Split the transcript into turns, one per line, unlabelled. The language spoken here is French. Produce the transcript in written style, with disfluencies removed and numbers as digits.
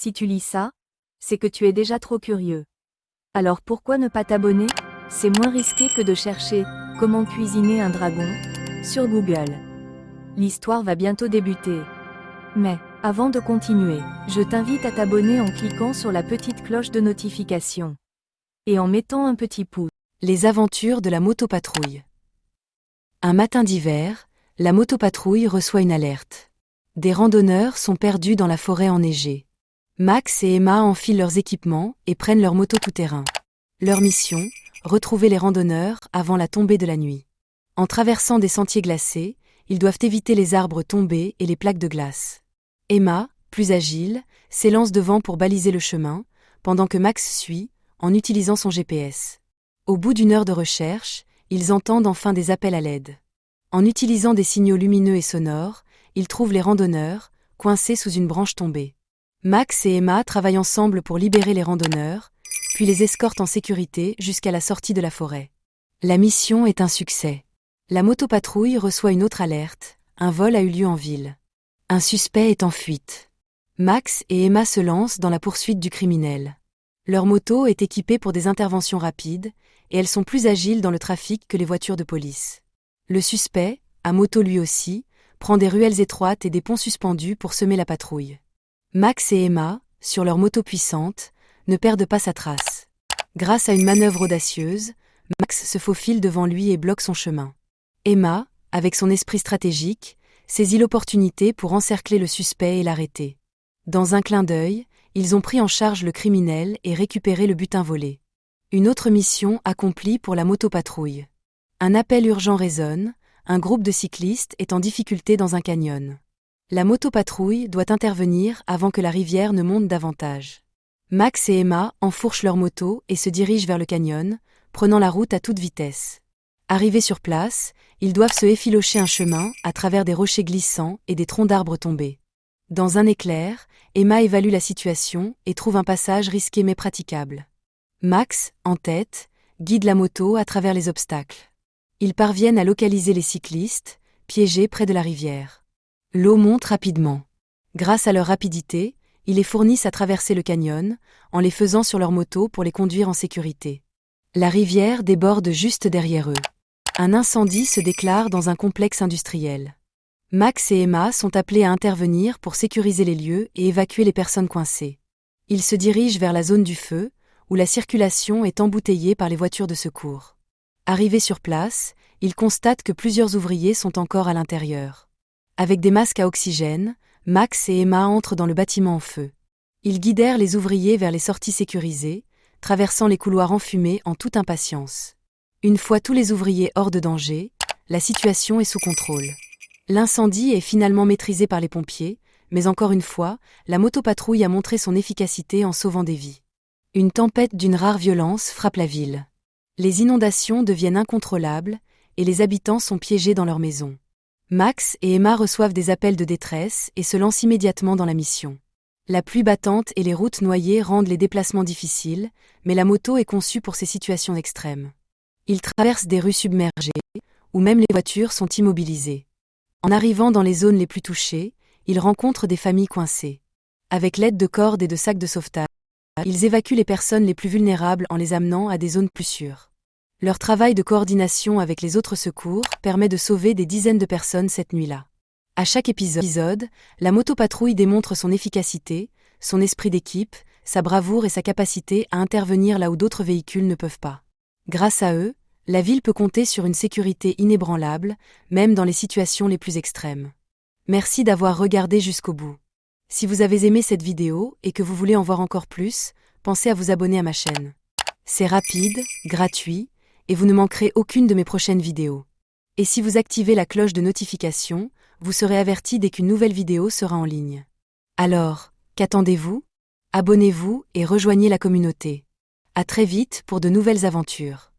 Si tu lis ça, c'est que tu es déjà trop curieux. Alors pourquoi ne pas t'abonner? C'est moins risqué que de chercher « Comment cuisiner un dragon » sur Google. L'histoire va bientôt débuter. Mais, avant de continuer, je t'invite à t'abonner en cliquant sur la petite cloche de notification. Et en mettant un petit pouce.
Les aventures de la motopatrouille. Un matin d'hiver, la motopatrouille reçoit une alerte. Des randonneurs sont perdus dans la forêt enneigée. Max et Emma enfilent leurs équipements et prennent leur moto tout-terrain. Leur mission, retrouver les randonneurs avant la tombée de la nuit. En traversant des sentiers glacés, ils doivent éviter les arbres tombés et les plaques de glace. Emma, plus agile, s'élance devant pour baliser le chemin, pendant que Max suit, en utilisant son GPS. Au bout d'une heure de recherche, ils entendent enfin des appels à l'aide. En utilisant des signaux lumineux et sonores, ils trouvent les randonneurs, coincés sous une branche tombée. Max et Emma travaillent ensemble pour libérer les randonneurs, puis les escortent en sécurité jusqu'à la sortie de la forêt. La mission est un succès. La motopatrouille reçoit une autre alerte, un vol a eu lieu en ville. Un suspect est en fuite. Max et Emma se lancent dans la poursuite du criminel. Leur moto est équipée pour des interventions rapides, et elles sont plus agiles dans le trafic que les voitures de police. Le suspect, à moto lui aussi, prend des ruelles étroites et des ponts suspendus pour semer la patrouille. Max et Emma, sur leur moto puissante, ne perdent pas sa trace. Grâce à une manœuvre audacieuse, Max se faufile devant lui et bloque son chemin. Emma, avec son esprit stratégique, saisit l'opportunité pour encercler le suspect et l'arrêter. Dans un clin d'œil, ils ont pris en charge le criminel et récupéré le butin volé. Une autre mission accomplie pour la motopatrouille. Un appel urgent résonne, un groupe de cyclistes est en difficulté dans un canyon. La motopatrouille doit intervenir avant que la rivière ne monte davantage. Max et Emma enfourchent leur moto et se dirigent vers le canyon, prenant la route à toute vitesse. Arrivés sur place, ils doivent se effilocher un chemin à travers des rochers glissants et des troncs d'arbres tombés. Dans un éclair, Emma évalue la situation et trouve un passage risqué mais praticable. Max, en tête, guide la moto à travers les obstacles. Ils parviennent à localiser les cyclistes, piégés près de la rivière. L'eau monte rapidement. Grâce à leur rapidité, ils les fournissent à traverser le canyon, en les faisant sur leur moto pour les conduire en sécurité. La rivière déborde juste derrière eux. Un incendie se déclare dans un complexe industriel. Max et Emma sont appelés à intervenir pour sécuriser les lieux et évacuer les personnes coincées. Ils se dirigent vers la zone du feu, où la circulation est embouteillée par les voitures de secours. Arrivés sur place, ils constatent que plusieurs ouvriers sont encore à l'intérieur. Avec des masques à oxygène, Max et Emma entrent dans le bâtiment en feu. Ils guidèrent les ouvriers vers les sorties sécurisées, traversant les couloirs enfumés en toute impatience. Une fois tous les ouvriers hors de danger, la situation est sous contrôle. L'incendie est finalement maîtrisé par les pompiers, mais encore une fois, la motopatrouille a montré son efficacité en sauvant des vies. Une tempête d'une rare violence frappe la ville. Les inondations deviennent incontrôlables, et les habitants sont piégés dans leurs maisons. Max et Emma reçoivent des appels de détresse et se lancent immédiatement dans la mission. La pluie battante et les routes noyées rendent les déplacements difficiles, mais la moto est conçue pour ces situations extrêmes. Ils traversent des rues submergées, où même les voitures sont immobilisées. En arrivant dans les zones les plus touchées, ils rencontrent des familles coincées. Avec l'aide de cordes et de sacs de sauvetage, ils évacuent les personnes les plus vulnérables en les amenant à des zones plus sûres. Leur travail de coordination avec les autres secours permet de sauver des dizaines de personnes cette nuit-là. À chaque épisode, la motopatrouille démontre son efficacité, son esprit d'équipe, sa bravoure et sa capacité à intervenir là où d'autres véhicules ne peuvent pas. Grâce à eux, la ville peut compter sur une sécurité inébranlable, même dans les situations les plus extrêmes. Merci d'avoir regardé jusqu'au bout. Si vous avez aimé cette vidéo et que vous voulez en voir encore plus, pensez à vous abonner à ma chaîne. C'est rapide, gratuit, et vous ne manquerez aucune de mes prochaines vidéos. Et si vous activez la cloche de notification, vous serez averti dès qu'une nouvelle vidéo sera en ligne. Alors, qu'attendez-vous? Abonnez-vous et rejoignez la communauté. À très vite pour de nouvelles aventures.